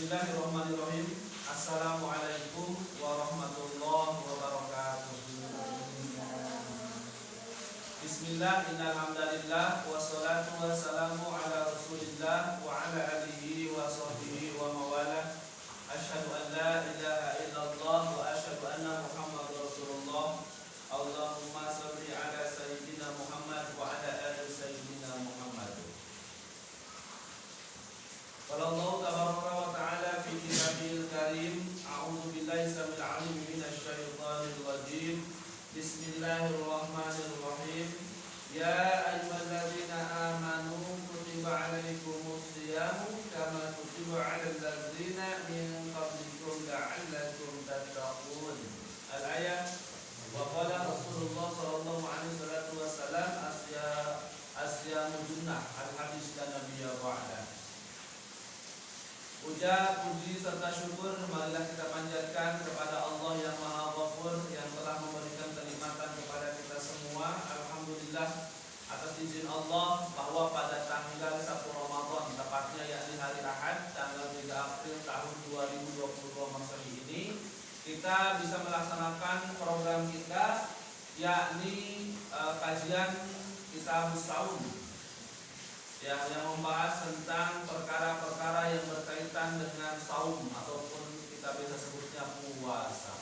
Bismillahirrahmanirrahim. Assalamualaikum warahmatullahi wabarakatuh. Bismillah, innal hamdalillah wassalatu wassalamu ala Rasulillah wa ala alihi wa sahbihi wa mawalah. Asyhadu an la ilaha illallah wa asyhadu anna Muhammadar Rasulullah. Allahumma shalli ala sayyidina Muhammad wa ala ali sayyidina Muhammad. Qala Allah tabaraka wa ta'ala fi kitabil karim, a'udzu billahi samil alim minasy syaithanir rajim. Bismillahirrahmanirrahim. Ya ayyuhalladzina amanu kutiba 'alaikumus syiyamu kama kutiba 'alal ladzina min qablikum la'allakum tattaqun. Al-ayat. Wa qala Rasulullah sallallahu alaihi wasallam asyamu junnah. Al-hadis dan nabiyya ba'da. Puja, puji serta syukur marilah kita panjatkan kepada Allah yang Maha Ghafur yang telah memberikan kenikmatan kepada kita semua. Alhamdulillah atas izin Allah bahwa pada tanggal 1 Ramadan tepatnya yakni hari Ahad tanggal 3 April tahun 2022 Masehi ini kita bisa melaksanakan program kita yakni kajian Kitabus Shaum yang membahas tentang perkara-perkara yang berkaitan dengan saum ataupun kita bisa sebutnya puasa.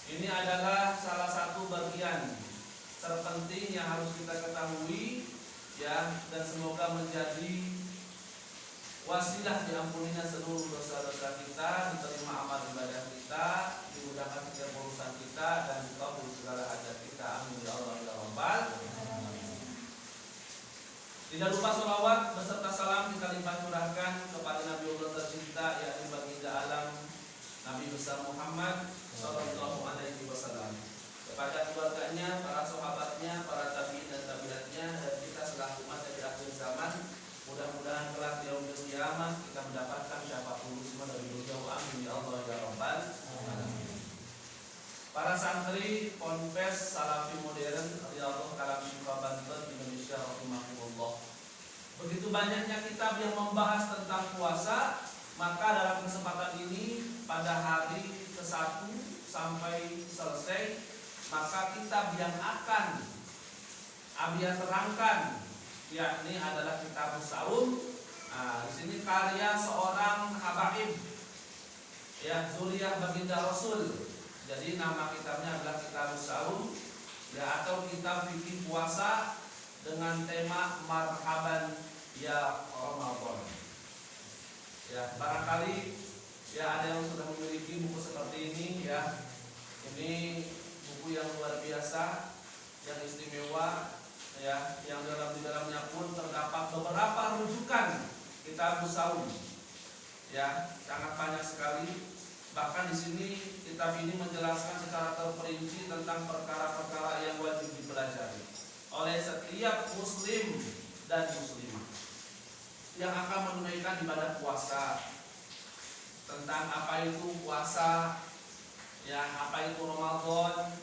Ini adalah salah satu bagian terpenting yang harus kita ketahui ya, dan semoga menjadi wasilah diampuninya seluruh dosa-dosa kita, diterima amal ibadah kita, dimudahkan setiap urusan kita dan dikabul segala hajat kita. Amin ya Allah ya Rabbal. Tidak lupa sholawat beserta salam kita limpah curahkan kepada Nabi Allah tercinta yakni baginda alam Nabi besar Muhammad sallallahu alaihi wasallam, kepada keluarganya, para sahabatnya, para tabi'in dan tabi'atnya, dan kita selaku umat di akhir zaman. Mudah-mudahan kelak di yaumil qiyamah kita mendapatkan syafaat semua dari beliau. Amin ya Allah ya Rabbal alamin. Para santri Ponpes Salafi Modern Riyadhul Kalam Syifa Banten Indonesia rahimahullah. Begitu banyaknya kitab yang membahas tentang puasa, maka dalam kesempatan ini pada hari ke-1 sampai selesai, maka kitab yang akan Abia terangkan yakni adalah Kitabus Shaum. Nah, di sini karya seorang habaib ya, zuriyah baginda Rasul. Jadi nama kitabnya adalah Kitabus Shaum ya, atau kitab fikih puasa dengan tema marhaban ya Ramadan. Ya, barangkali ya ada yang sudah memiliki buku seperti ini ya. Ini buku yang luar biasa, yang istimewa ya, yang di dalamnya pun terdapat beberapa rujukan Kitabus Shaum. Ya, sangat banyak sekali. Bahkan di sini kitab ini menjelaskan secara terperinci tentang perkara-perkara yang wajib dipelajari oleh setiap muslim dan muslimah yang akan menunaikan ibadah puasa. Tentang apa itu puasa, ya, apa itu Ramadan,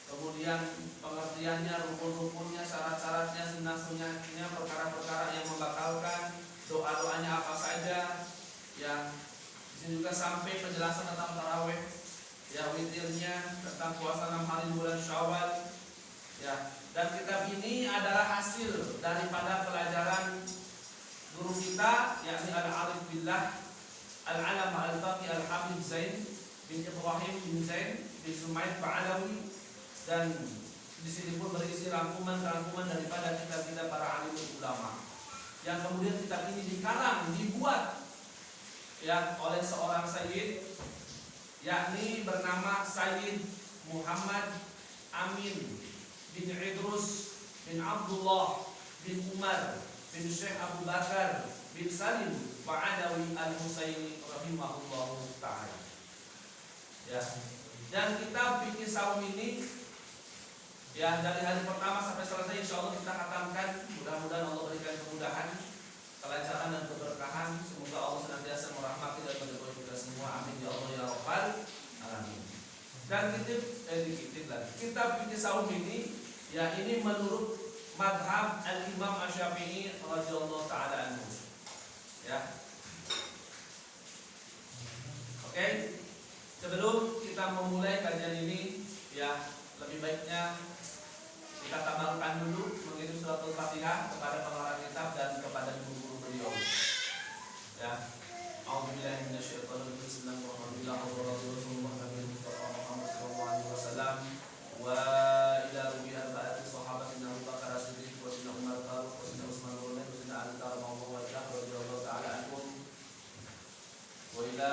kemudian pengertiannya, rukun-rukunnya, syarat-syaratnya, sunnah-sunnahnya, perkara-perkara yang membatalkan, doa-doanya apa saja, yang ini juga sampai penjelasan tentang tarawih, ya, witirnya, tentang puasa 6 hari bulan Syawal, ya. Dan kitab ini adalah hasil daripada pelajaran guru kita, yakni Al-Arif Billah Al-Alama Al-Baqi Al-Habib Zain bin Ibrahim bin Zain bin Sumaid Ba'alawi. Dan di sini pun berisi rangkuman-rangkuman daripada kitab-kitab para alim ulama, yang kemudian kitab ini dikarang, dibuat ya oleh seorang sayyid yakni bernama Sayyid Muhammad Amin bin Idrus bin Abdullah bin Umar bin Syekh Abu Bakar bin Salim Ba'adawi Al-Husaini rahimahullahu ta'ala ya. Dan kitab fikih saum ini ya, dari hari pertama sampai selesai insyaallah kita khatamkan. Mudah-mudahan Allah berikan kemudahan, kelancaran dan keberkahan. Semoga Allah senantiasa merahmati dan meridhoi kita semua. Amin ya Allah ya Rabbal alamin. Dan kitab fikih saum ini ya, ini menurut madhab Al-Imam Asy-Syafi'i radhiyallahu taala anhu. Ya. Oke, sebelum kita memulai kajian ini, ya lebih baiknya kita tabarukkan dulu mengirim surat Al-Fatihah kepada pengarang kitab dan kepada guru-guru beliau. Ya, A'udzubillahi minasyaitonir rajim. Bismillahirrahmanirrahim. Wa ila rubi arba'ati sahabatin Abu Bakar As-Siddiq wa Sayyidina Umar Faruq wa Sayyidina Utsman bin Affan wa Sayyidina Ali radhiyallahu ta'ala anhum wa ila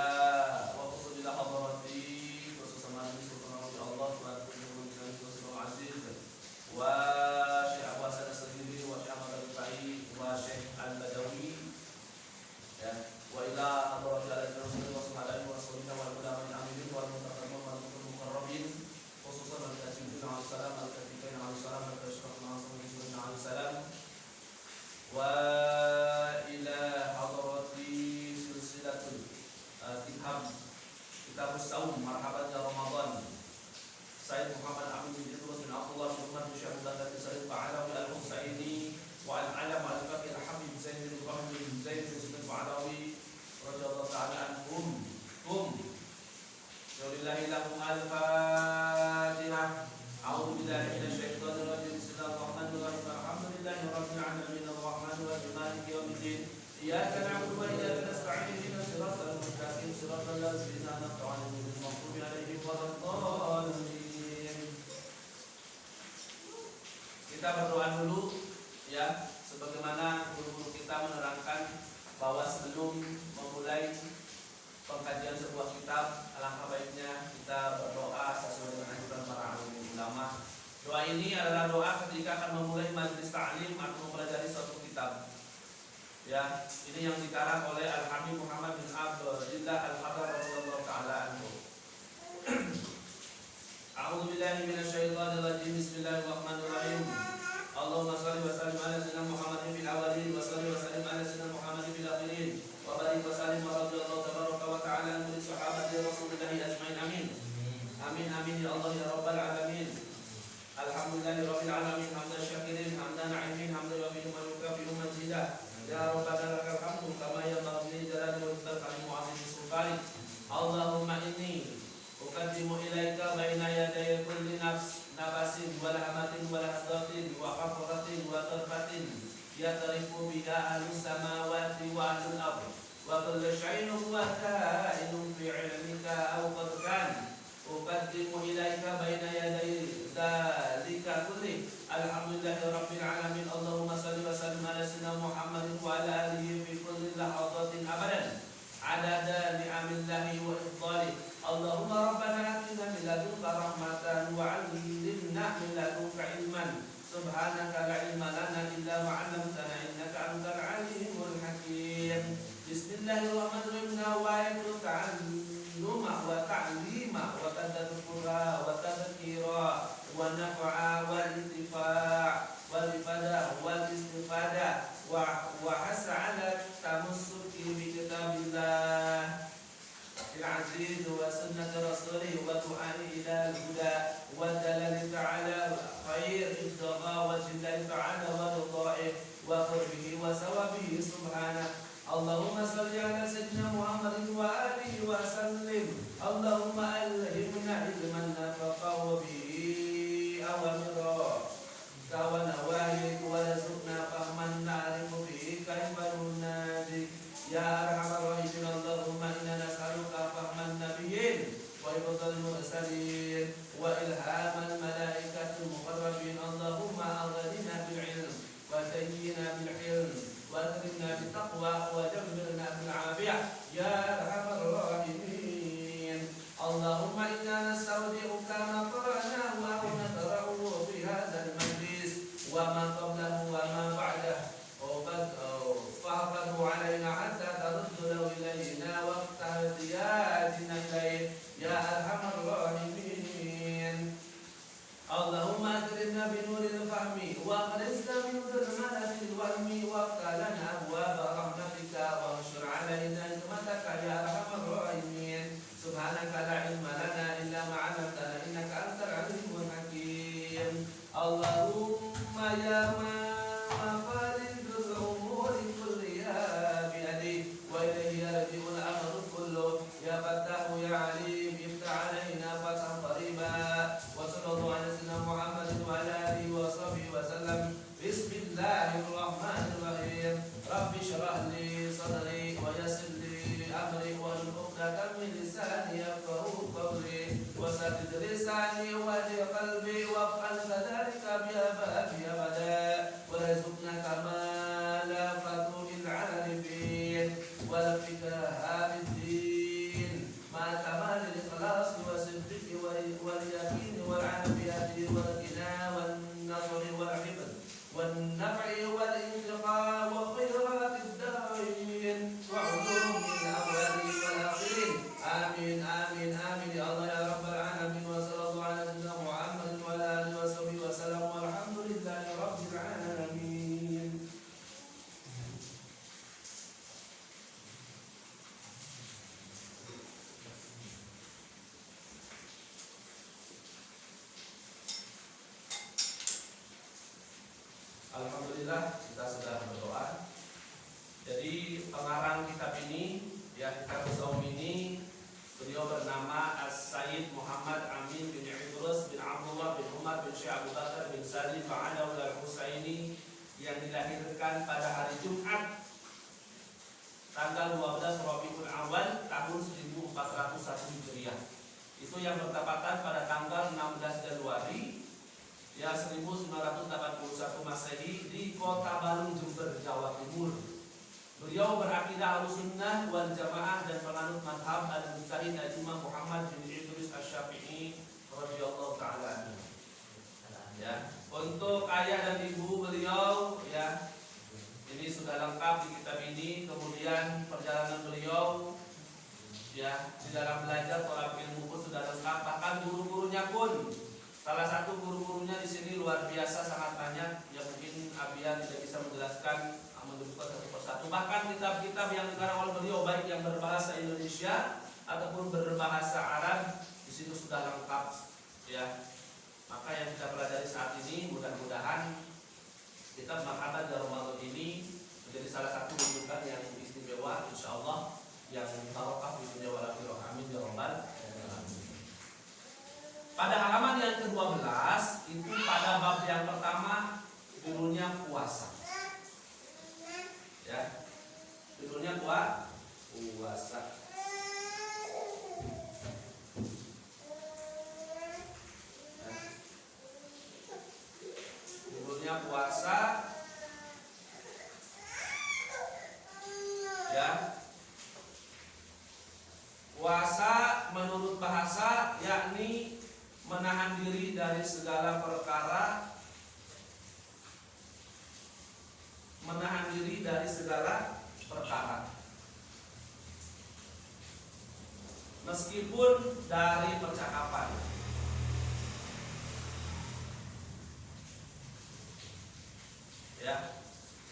wa qusudil hadarati wa susamani sultan Allah wa tujuh Rasul Aziz wa Syekh Abu Hasan As-Sadili wa Syekh Ahmad Al-Fa'i wa Syekh Al-Badawi, ya, wa ila hadarati al-Rasul wa sallallahu wa sallam wa ulama al-amilin wal mutaqaddimin wal muqarrabin khususan al-Katibin al-Salam al-Katibin al-Salam al-Tashraf al-Salam wa ila hadarati silsilatul kitab Saum marhaban ya Ramadan Sayyid Muhammad Amin bin Idrus bin Abdullah bin Umar bin Syekh Abdullah bin Sayyid Ba'alawi al-Husaini wa al-Alam al-Fakir Habib Zain bin Ibrahim bin Zain bin Sufyan Ba'alawi radhiyallahu ta'ala anhum. Wabillahi lahum al-Fatihah. A'udzu billahi minasyaitonir rajim. Bismillahirrahmanirrahim. Alhamdulillahi rabbil alamin arrahmanir rahim maliki yaumiddin. Iyyaka na'budu wa iyyaka nasta'in ihdinas siratal mustaqim siratal ladzina an'amta 'alaihim ghairil maghdubi 'alaihim waladdallin. Kita berdoa dulu, ya, sebagaimana guru-guru kita menerangkan bahwa sebelum memulai pengkajian sebuah kitab, alangkah baiknya kita berdoa sesuai dengan anjuran para alim ulama. Doa ini adalah doa ketika akan memulai majelis ta'lim atau mempelajari suatu kitab. Ya, ini yang dikarang oleh Al-Habib Muhammad bin Abdullah Al-Hadar radhiyallahu ta'ala anhu. A'udzu billahi minasyaitonir rajim. Bismillahirrahmanirrahim. Allahumma shalli wa sallim ala sayyidina Muhammadin fil awwalin wa shalli wa sallim ala sayyidina Muhammadin fil akhirin wa barik wa sallim wa radhiyallahu tabaraka wa ta'ala an kulli sahabati Rasulillah ajmain. Amin. Amin amin ya Allah ya rabbal alamin. Alhamdulillahi rabbil alamin hamdan syakirin hamdan na'imin hamdan yu'minu wa yukafi'u majidah. Ya rabbana lakal hamdu kama yanbaghi li jalali wajhika wa 'azimi sultanik. Allahumma inni uqaddimu ilaika baina yaday kulli nafasin wa lahamatin wa lahadatin wa qafratin wa tarfatin yatarifu biha ahlus samawati wa ahlul ardh wa kullu shay'in huwa ka'inun fi 'ilmika aw qad kan. Uqaddimu ilaika baina yaday dzalika kulli. Alhamdulillahi rabbil alamin. Allahumma shalli wa sallim ala sayyidina Muhammadin wa ala alihi fi kulli lahadatin abadan adada ni'amillahi wa ifdali. Allahumma rabbana atina min ladunka rahmatan wa 'allimna min ladunka ilman. Subhanaka la ilma lana illa ma 'allamtana innaka antal alimul hakim. Bismillahirrahmanirrahim. Nawaitu ta'alluma wa ta'lima wa tadhakkura wa tadhkira wa naf'a wa intifa' wa ifada wa istifada wa has'ala tamassuki bi kitabillah العزيز وسنة رسوله وتعاني إلى الهدى والدلال تعالى خير ابتغاء وجه الله تعالى ورضائه وقربه وثوابه سبحانه. اللهم صل على سيدنا محمد وآله وسلم. اللهم ألهمنا علما نفقه به أوامرك ونواهيك وارزقنا فهما نعرف به كيف نناديك يا أرحم الراحمين. اللهم إنا نسألك فهم النبيين وحفظ المرسلين وإلهام الملائكة المقربين. اللهم أغننا بالعلم وزينا بالحلم وأكرمنا بالتقوى وجملنا بالعافية يا أرحم الراحمين. اللهم إنا نستودعك ما قرأناه أو نقرأه في هذا المجلس وما قبله وما بعده فاحفظه علينا حتى ترده إلينا وقت احتياجنا إليه يا أرحم الراحمين. اللهم أكرمنا بنور الفهم وأخرجنا من ظلمات الوهم وافتح لنا أبواب رحمتك Alhamdulillah kita sudah berdoa. Jadi pengarang kitab ini, ya kitab Saum ini, beliau bernama As-Sayyid Muhammad Amin bin Idrus bin Abdullah bin Umar bin Syekh Abu Bakar bin Salim Ba'adaul Al-Husaini, yang dilahirkan pada hari Jumat tanggal 12 Rabiul Awal tahun 1401 Hijriah. Itu yang bertepatan pada tanggal 16 Januari ya 1981 Masehi di Kota Baru, Jember, Jawa Timur. Beliau berakidah Ahlussunnah wal Jamaah dan penganut mazhab Al-Mujtahid Imam Muhammad bin Idris Asy-Syafi'i radhiyallahu taala anhu. Ya, untuk ayah dan ibu beliau ya ini sudah lengkap di kitab ini. Kemudian perjalanan beliau ya di dalam belajar tolak ilmu pun sudah lengkap. Bahkan guru-gurunya pun, salah satu guru-gurunya di sini luar biasa, sangat banyak. Ya mungkin Abian tidak bisa menjelaskan menyebutkan satu persatu. Bahkan kitab-kitab yang dikarang oleh beliau baik yang berbahasa Indonesia ataupun berbahasa Arab di situ sudah lengkap. Ya, maka yang kita pelajari saat ini mudah-mudahan kitab Marhaban ya Ramadan ini menjadi salah satu rujukan yang istimewa, insyaallah, yang barokah di dunia wal akhirah. Amin ya rabbal alamin. Pada halaman yang ke-12 itu pada bab yang pertama judulnya puasa. Ya. Judulnya puasa. Judulnya puasa. Ya. Puasa menurut bahasa yakni menahan diri dari segala perkara, menahan diri dari segala perkara, meskipun dari percakapan. Ya,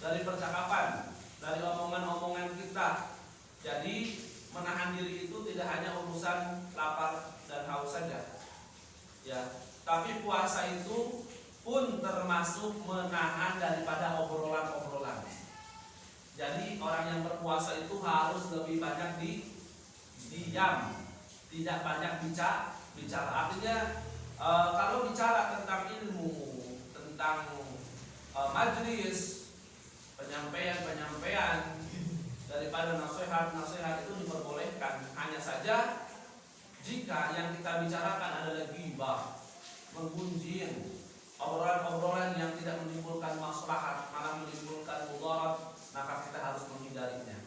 dari percakapan, dari omongan-omongan kita. Jadi menahan diri itu tidak hanya urusan lapar dan haus saja. Ya, tapi puasa itu pun termasuk menahan daripada obrolan-obrolan. Jadi orang yang berpuasa itu harus lebih banyak diam, tidak banyak bicara. Artinya kalau bicara tentang ilmu, tentang majelis, penyampaian daripada nasihat itu diperbolehkan. Hanya saja jika yang kita bicarakan adalah ghibah, menggunjing, obrolan-obrolan yang tidak menimbulkan maslahat, malah menimbulkan mudarat, maka kita harus menghindarinya.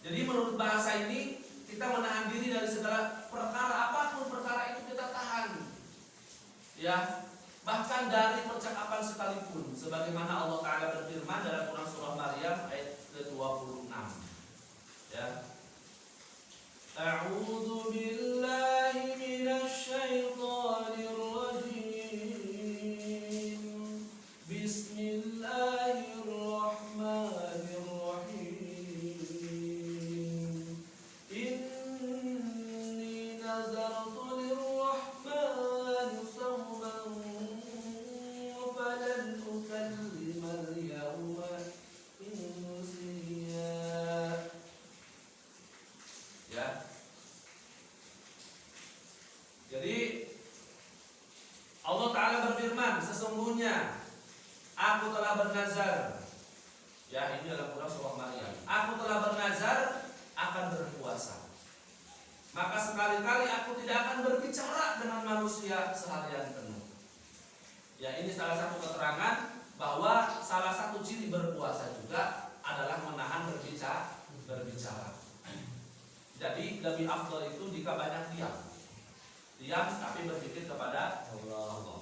Jadi menurut bahasa ini kita menahan diri dari segala perkara, apapun perkara itu kita tahan. Ya, bahkan dari percakapan sekalipun, sebagaimana Allah Taala berfirman dalam Quran surah Maryam ayat ke-26. Ya. A'udzu billahi minasy syaithanir rajim. Bismillahirrahmanirrahim. Inni nazartu lirrahmani sawman falan ukallimal yawma insiya. Ya. Jadi Allah Ta'ala berfirman, sesungguhnya aku telah bernazar. Ya, ini dalam Quran surah Maryam. Aku telah bernazar akan berpuasa. Maka sekali-kali aku tidak akan berbicara dengan manusia seharian penuh. Ya, ini salah satu keterangan bahwa salah satu ciri berpuasa juga adalah menahan berbicara. Jadi lebih afdal itu jika banyak diam tapi berpikir kepada Allah.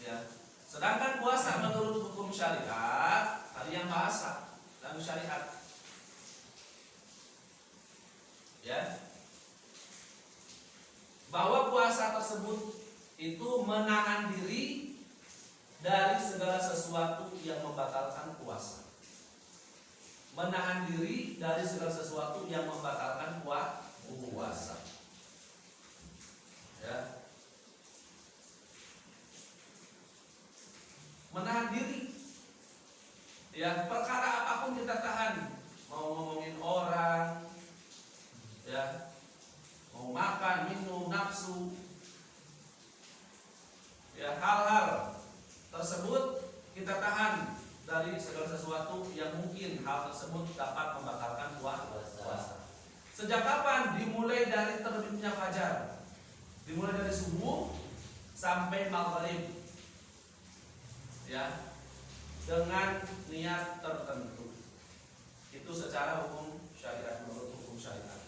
Ya. Sedangkan puasa menurut hukum syariat, tadi yang bahasa dan syariat. Ya. Bahwa puasa tersebut itu menahan diri dari segala sesuatu yang membatalkan puasa. Menahan diri dari segala sesuatu yang membatalkan puasa. Ya. Menahan diri Ya, perkara apapun kita tahan. Mau ngomongin orang, ya, mau makan, minum, nafsu, ya, hal-hal tersebut kita tahan dari segala sesuatu yang mungkin hal tersebut dapat membatalkan puasa. Sejak kapan? Dimulai dari terbitnya fajar, dimulai dari subuh sampai maghrib, ya, dengan niat tertentu. Itu secara hukum syariat, menurut hukum syariat.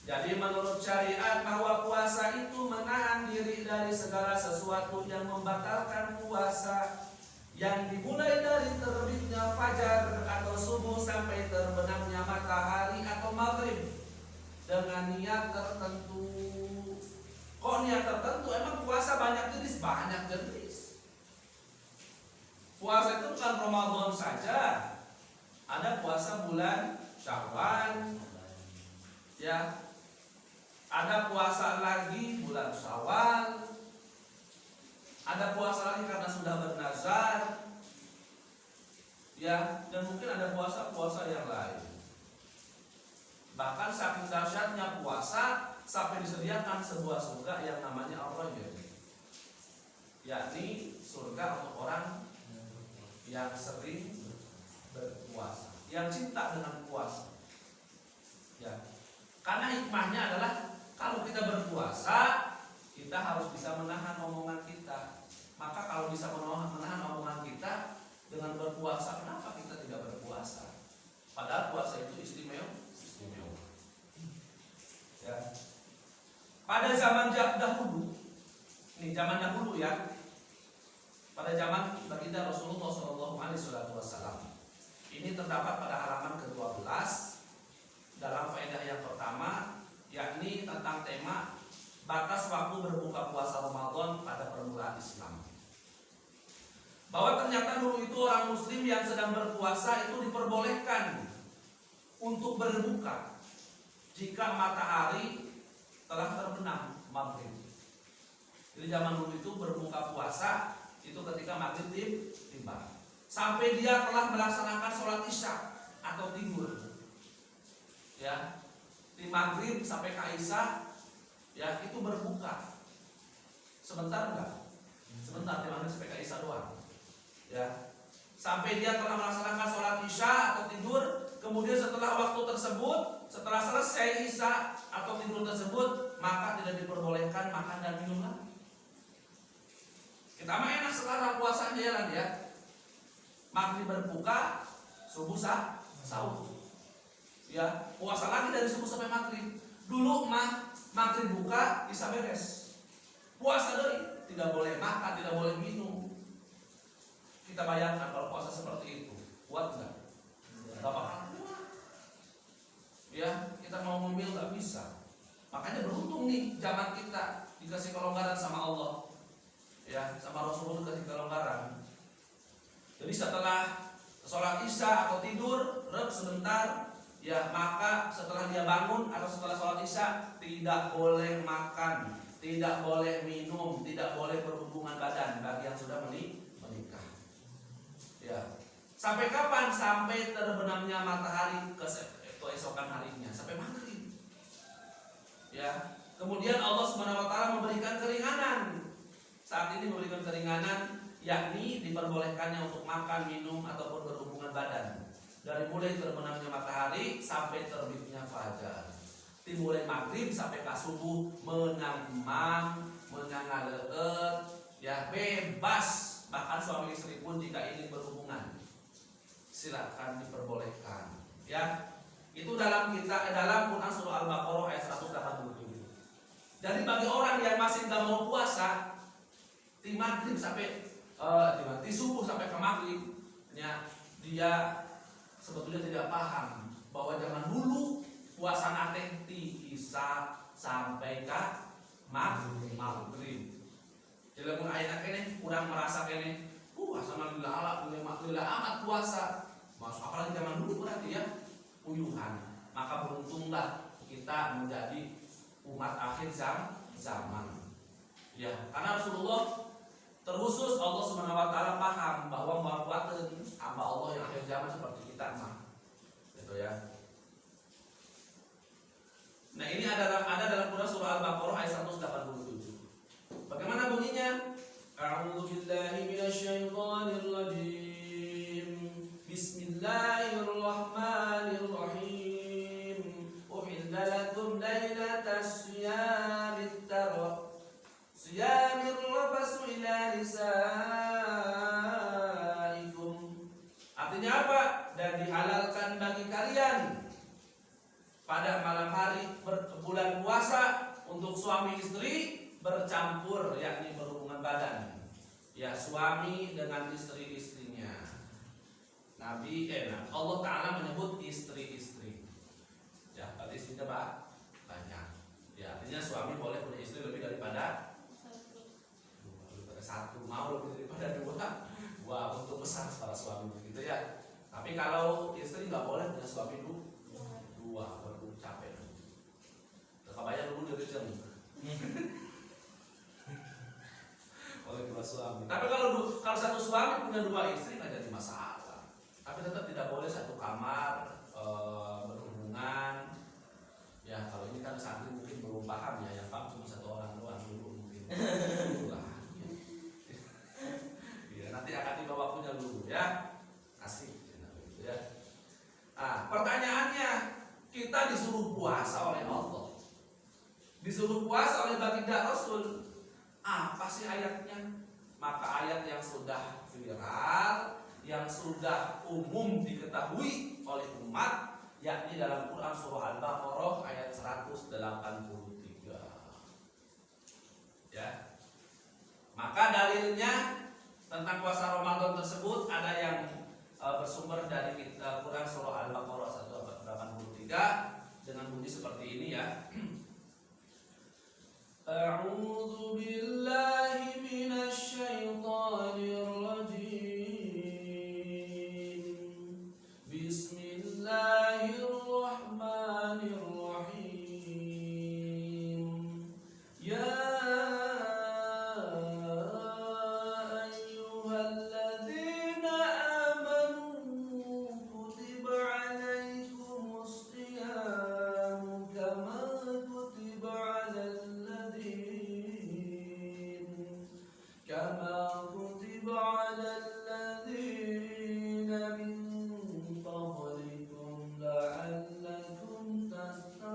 Jadi menurut syariat bahwa puasa itu menahan diri dari segala sesuatu yang membatalkan puasa, yang dimulai dari terbitnya fajar atau subuh sampai terbenamnya matahari atau maghrib dengan niat tertentu. Kok niat tertentu? Emang puasa banyak jenis? Banyak jenis. Puasa itu bukan Ramadan saja. Ada puasa bulan Syawal, ya. Ada puasa lagi bulan Syawal. Ada puasa lagi karena sudah bernazar, ya. Dan mungkin ada puasa-puasa yang lain. Bahkan saking dahsyatnya puasa sampai disediakan sebuah surga yang namanya Ar-Rayyan, yakni surga untuk orang yang sering berpuasa, yang cinta dengan puasa, ya. Karena hikmahnya adalah kalau kita berpuasa, kita harus bisa menahan omongan kita. Maka kalau bisa menahan omongan kita dengan berpuasa, kenapa kita tidak berpuasa? Padahal puasa itu istimewa. Ya. Pada zaman dahulu, ini zaman dahulu ya. Pada zaman baginda Rasulullah SAW, ini terdapat pada halaman ke-12 dalam faedah yang pertama, yakni tentang tema batas waktu berbuka puasa Ramadan pada permulaan Islam. Bahwa ternyata dulu itu orang muslim yang sedang berpuasa itu diperbolehkan untuk berbuka jika matahari telah terbenam maghrib. Jadi zaman dulu itu berbuka puasa itu ketika maghrib tiba, sampai dia telah melaksanakan sholat isya atau tidur, ya, di maghrib sampai ke isya, ya, itu berbuka. Sebentar enggak? Sebentar, di maghrib sampai ke isya doang, ya. Sampai dia telah melaksanakan sholat isya atau tidur, kemudian setelah waktu tersebut, setelah selesai isya atau tidur tersebut, maka tidak diperbolehkan makan dan minum lagi. Kita mah enak sekarang puasanya jalan ya. Maghrib berbuka, subuh sahur. Ya, puasa lagi dari subuh sampai maghrib. Dulu mah maghrib buka, isya beres. Puasa dari tidak boleh makan, tidak boleh minum. Kita bayangkan kalau puasa seperti itu, kuat nggak? Nggak bakal kuat. Ya, kita mau ngemil nggak bisa. Makanya beruntung nih zaman kita dikasih kelonggaran sama Allah, ya, sama Rasulullah dikasih kelonggaran. Jadi setelah sholat isya atau tidur, rep sebentar, ya, maka setelah dia bangun atau setelah sholat isya tidak boleh makan, tidak boleh minum, tidak boleh berhubungan badan bagi yang sudah menikah. Ya. Sampai kapan? Sampai terbenamnya matahari keesokan harinya, sampai maghrib. Ya. Kemudian Allah Subhanahu wa taala memberikan keringanan. Saat ini memberikan keringanan, yakni diperbolehkannya untuk makan, minum ataupun berhubungan badan dari mulai terbenamnya matahari sampai terbitnya fajar. Dimulai maghrib sampai ke subuh menang, menangaleut, ya, bebas. Bahkan suami istri pun jika ingin berhubungan silakan, diperbolehkan, ya. Itu dalam Quran surah Al-Baqarah ayat 187. Jadi bagi orang yang masih nggak mau puasa di maghrib sampai di subuh sampai ke maghrib, ya, dia sebetulnya tidak paham bahwa zaman dulu puasa nate ti isya sampai ke maghrib. Jadi mun ayeuna kene kurang merasa kene puasa mah lila amat puasa. Masuk apalagi zaman dulu berarti ya uyuhan. Maka beruntunglah kita menjadi umat akhir zaman. Ya, karena Rasulullah terkhusus Allah Subhanahu wa taala paham bahwa muafaatkeun hamba Allah yang ada dalam Quran surah Al-Baqarah ayat 187. Bagaimana bunyinya? A'udzu billahi minasyaitonir rajim. Bismillahirrahmanirrahim. Uhilla lakum lailatas siyamit siyamir rafasu ila nisaikum. Artinya apa? Dan dihalalkan bagi kalian pada malam hari bulan puasa untuk suami istri bercampur, yakni berhubungan badan. Ya, suami dengan istri-istrinya. Allah Ta'ala menyebut istri-istri. Ya, berarti istrinya banyak. Ya, artinya suami boleh punya istri lebih daripada satu, mau lebih daripada dua. Wah, untuk besar para suami begitu ya. Tapi kalau istri nggak boleh punya suami dua, baru capek. Kebayang dulu dari jam. Oleh dua suami. Tapi kalau satu suami punya dua istri nggak jadi masalah. Tapi tetap tidak boleh satu kamar berhubungan. Ya, kalau ini kan santri mungkin belum paham ya, yang paham cuma satu orang doang dulu mungkin. Ya, nanti akan dibawa punya dulu ya. Asik gitu ya. Pertanyaannya, kita disuruh puasa oleh Allah. Disuruh puasa oleh baginda Rasul. Apa sih ayatnya? Maka ayat yang sudah viral, yang sudah umum diketahui oleh umat, yakni dalam Quran surah Al-Baqarah ayat 183. Ya. Maka dalilnya tentang puasa Ramadan tersebut ada yang bersumber dari Quran surah Al-Baqarah 183 dengan bunyi seperti ini ya. A'udzu billahi minasy syaithanir rajim. Bismillahirrahmanirrahim. Ya ayyuhalladzina amanu kutiba 'alaikumus shiyam kama kutiba 'alal كما كتب على الذين من قبلكم لعلكم تتقون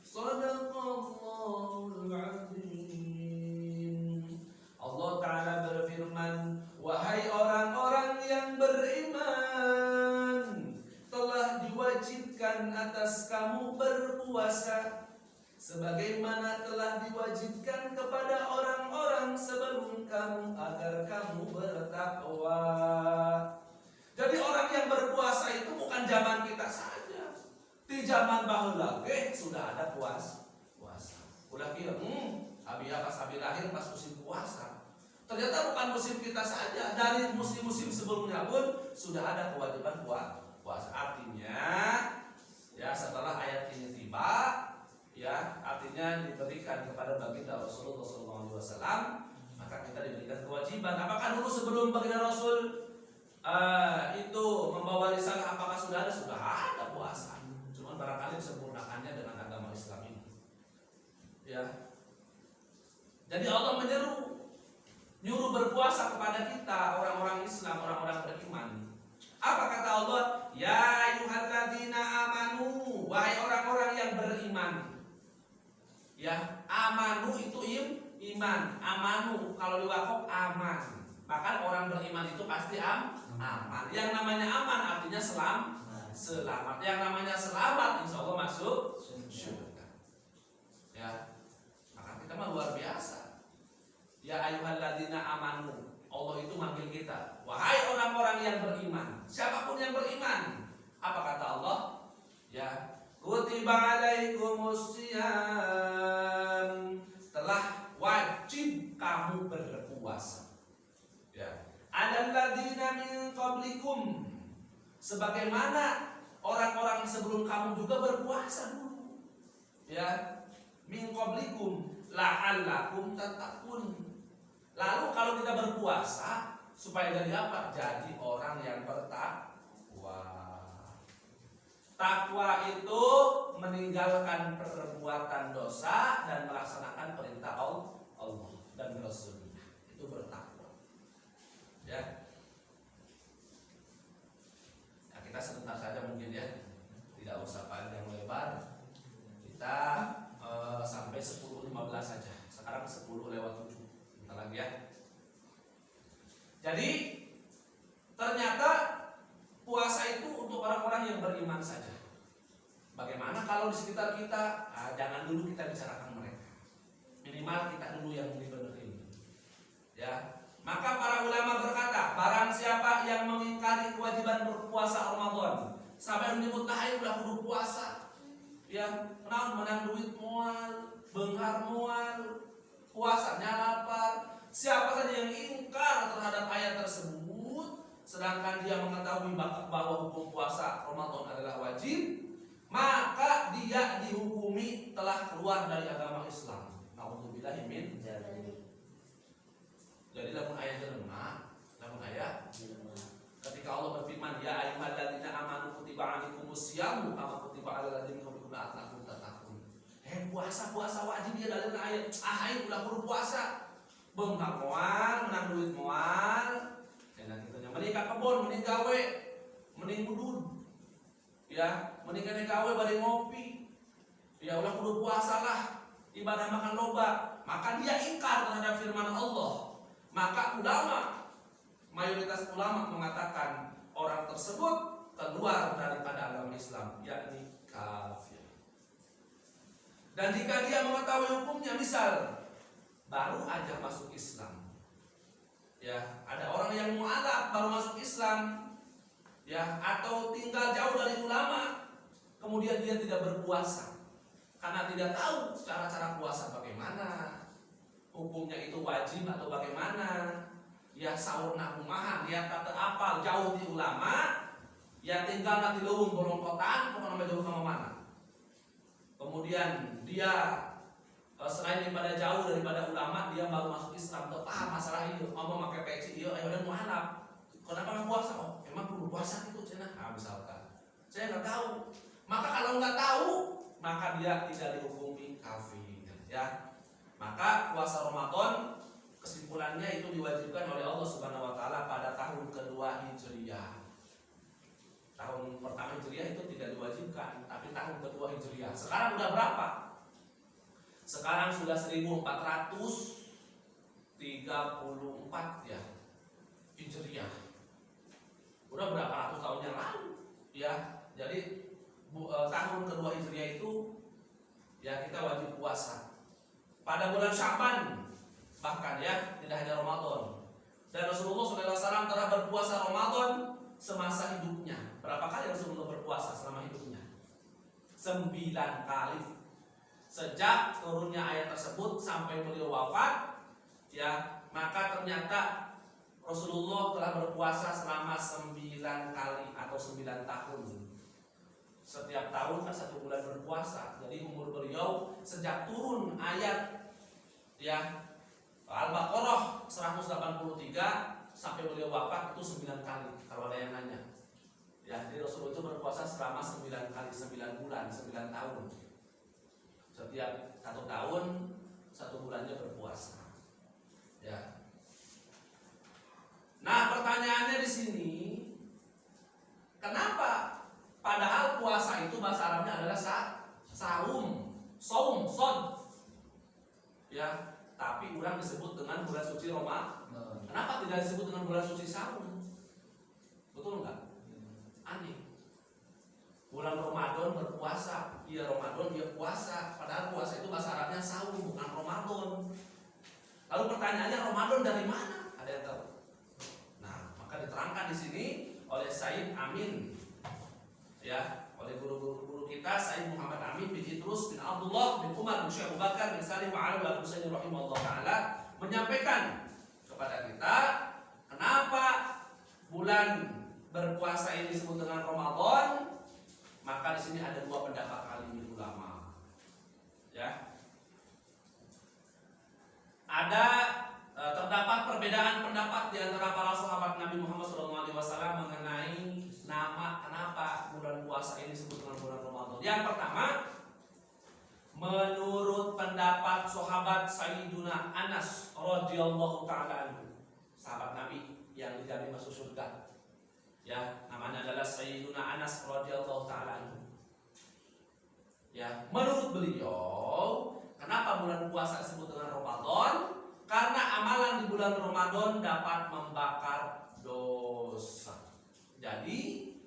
صدق الله العظيم. Allah Ta'ala berfirman, wahai orang-orang yang beriman, telah diwajibkan atas kamu berpuasa sebagaimana telah diwajibkan kepada orang-orang sebelum kamu agar kamu bertakwa. Jadi orang yang berpuasa itu bukan zaman kita saja. Di zaman bahula sudah ada puasa. Udah kira, pas abi lahir pas musim puasa. Ternyata bukan musim kita saja. Dari musim-musim sebelumnya pun sudah ada kewajiban puasa. Artinya, ya setelah ayat ini tiba, ya artinya diberikan kepada baginda Rasulullah SAW, maka kita diberikan kewajiban. Apakah dulu sebelum baginda Rasul itu membawa risalah, apakah sudah ada? Sudah ada puasa, cuma barangkali disempurnakannya dengan agama Islam ini. Ya, jadi Allah nyuruh berpuasa kepada kita orang-orang Islam, orang-orang beriman. Apa kata Allah? Ya ayyuhalladzina amanu, wahai orang-orang yang beriman. Ya, amanu itu iman. Amanu kalau diwakaf aman. Maka orang beriman itu pasti aman. Yang namanya aman artinya selamat. Yang namanya selamat insya Allah masuk surga. Ya, maka kita mah luar biasa. Ya ayyuhalladzina amanu. Allah itu manggil kita, wahai orang-orang yang beriman. Siapapun yang beriman. Apa kata Allah? Ya, kutiba 'alaikumus shiyam, telah wajib kamu berpuasa. Ya, alladzina min qablikum, sebagaimana orang-orang sebelum kamu juga berpuasa dulu. Ya, min qablikum la'allakum tattaqun. Lalu kalau kita berpuasa supaya jadi apa? Jadi orang yang bertakwa. Takwa itu meninggalkan perbuatan dosa dan melaksanakan perintah Allah dan Rasul. Itu bertakwa. Ya. Nah, kita sebentar saja mungkin ya. Tidak usah panjang lebar. Kita sampai 10.15 saja. Sekarang 10:07. Bentar lagi ya. Jadi ternyata puasa itu untuk orang-orang yang beriman saja. Bagaimana kalau di sekitar kita? Jangan dulu kita bicarakan mereka. Minimal kita dulu yang benerin. Ya. Maka para ulama berkata, barang siapa yang mengingkari kewajiban berpuasa Ramadan sampai menyebut tahayul udah kudu puasa, ya, menang duit mual, benghar mual, puasanya lapar. Siapa saja yang ingkar terhadap ayat tersebut, sedangkan dia mengetahui bahwa hukum puasa Ramadan adalah wajib, maka dia dihukumi telah keluar dari agama Islam. Nauzubillahi min dzalik. Jadi dalam ayat dalam ayat ketika Allah berfirman, ya ayyuhalladzina amanu kutiba 'alaikumus syamu kama kutiba 'alal ladzina min qablikum la'allakum tattaqun. Puasa wajib ya dalam ayat. Ayo ulah kudu puasa. Benghar moal, menang duit moal. Cenah kitu nya mending ka kebon, mending gawe, mending budud. Ya, mending kene gawe bari ngopi. Ya ulah kudu puasa lah. Ibadah makan loba. Maka dia ingkar terhadap firman Allah. Maka ulama, mayoritas ulama mengatakan orang tersebut keluar daripada agama Islam, yakni kafir. Dan jika dia mengetahui hukumnya, misal baru aja masuk Islam, ya, ada orang yang mu'alaf baru masuk Islam, ya, atau tinggal jauh dari ulama, kemudian dia tidak berpuasa karena tidak tahu cara-cara puasa bagaimana, hukumnya itu wajib atau bagaimana, ya sahur nakumahan, ya kata apa jauh di ulama, ya tinggal nanti leuweung bolongkotan, pokoknya jauh sama mana. Kemudian dia selain daripada jauh daripada ulama, dia baru masuk Islam, tuh paham masalah ini, ngomong pakai peci, ayo dan mu'alaf. Kenapa nggak puasa? Oh, emang perlu puasa itu cenah? Misalkan, saya nggak tahu. Maka kalau nggak tahu, maka dia tidak dihukumi kafir, ya. Maka puasa Ramadan kesimpulannya itu diwajibkan oleh Allah Subhanahu wa taala pada tahun kedua Hijriyah. Tahun pertama Hijriyah itu tidak diwajibkan, tapi tahun kedua Hijriyah. Sekarang udah berapa? Sekarang sudah 1434 ya. Hijriyah. Udah berapa ratus tahun yang lalu, ya. Jadi tahun kedua Hijriyah itu ya kita wajib puasa. Pada bulan Sya'ban bahkan ya, tidak hanya Ramadan. Dan Rasulullah SAW telah berpuasa Ramadan semasa hidupnya. Berapa kali Rasulullah berpuasa selama hidupnya? 9 kali. Sejak turunnya ayat tersebut sampai beliau wafat, ya, maka ternyata Rasulullah telah berpuasa selama 9 kali atau 9 tahun. Setiap tahun kan 1 bulan berpuasa. Jadi umur beliau sejak turun ayat ya Al-Baqarah 183 sampai beliau wafat itu 9 kali. Kalau ada yang nanya, ya, jadi Rasulullah itu berpuasa selama 9 kali, 9 bulan, 9 tahun. Setiap 1 tahun 1 bulannya berpuasa. Ya. Nah, pertanyaannya di sini, kenapa padahal puasa itu bahasa Arabnya adalah saum, sod, ya, tapi orang disebut dengan bulan suci Ramadan. Kenapa tidak disebut dengan bulan suci saum? Betul nggak? Aneh. Bulan Ramadan berpuasa, iya Ramadan dia puasa, padahal puasa itu bahasa Arabnya saum, bukan Ramadan. Lalu pertanyaannya, Ramadan dari mana? Ada yang tahu? Nah, maka diterangkan di sini oleh Said Amin, ya, oleh guru-guru kita Said Muhammad Amin bin Idrus bin Abdullah bin Umar bin Syekh Abu Bakar bin Salim wa Ali bin Husain rahimahullah taala menyampaikan kepada kita kenapa bulan berpuasa ini disebut dengan Ramadan. Maka di sini ada 2 pendapat alim ulama. Ya. Ada terdapat perbedaan pendapat di antara para sahabat Nabi Muhammad SAW mengenai nama, kenapa bulan puasa ini disebut dengan Yang pertama, menurut pendapat sahabat Sayyiduna Anas radhiyallahu taala anhu, sahabat Nabi yang dijamin masuk surga. Ya, namanya adalah Sayyiduna Anas radhiyallahu taala anhu. Ya, menurut beliau, kenapa bulan puasa disebut dengan Ramadan? Karena amalan di bulan Ramadan dapat membakar dosa. Jadi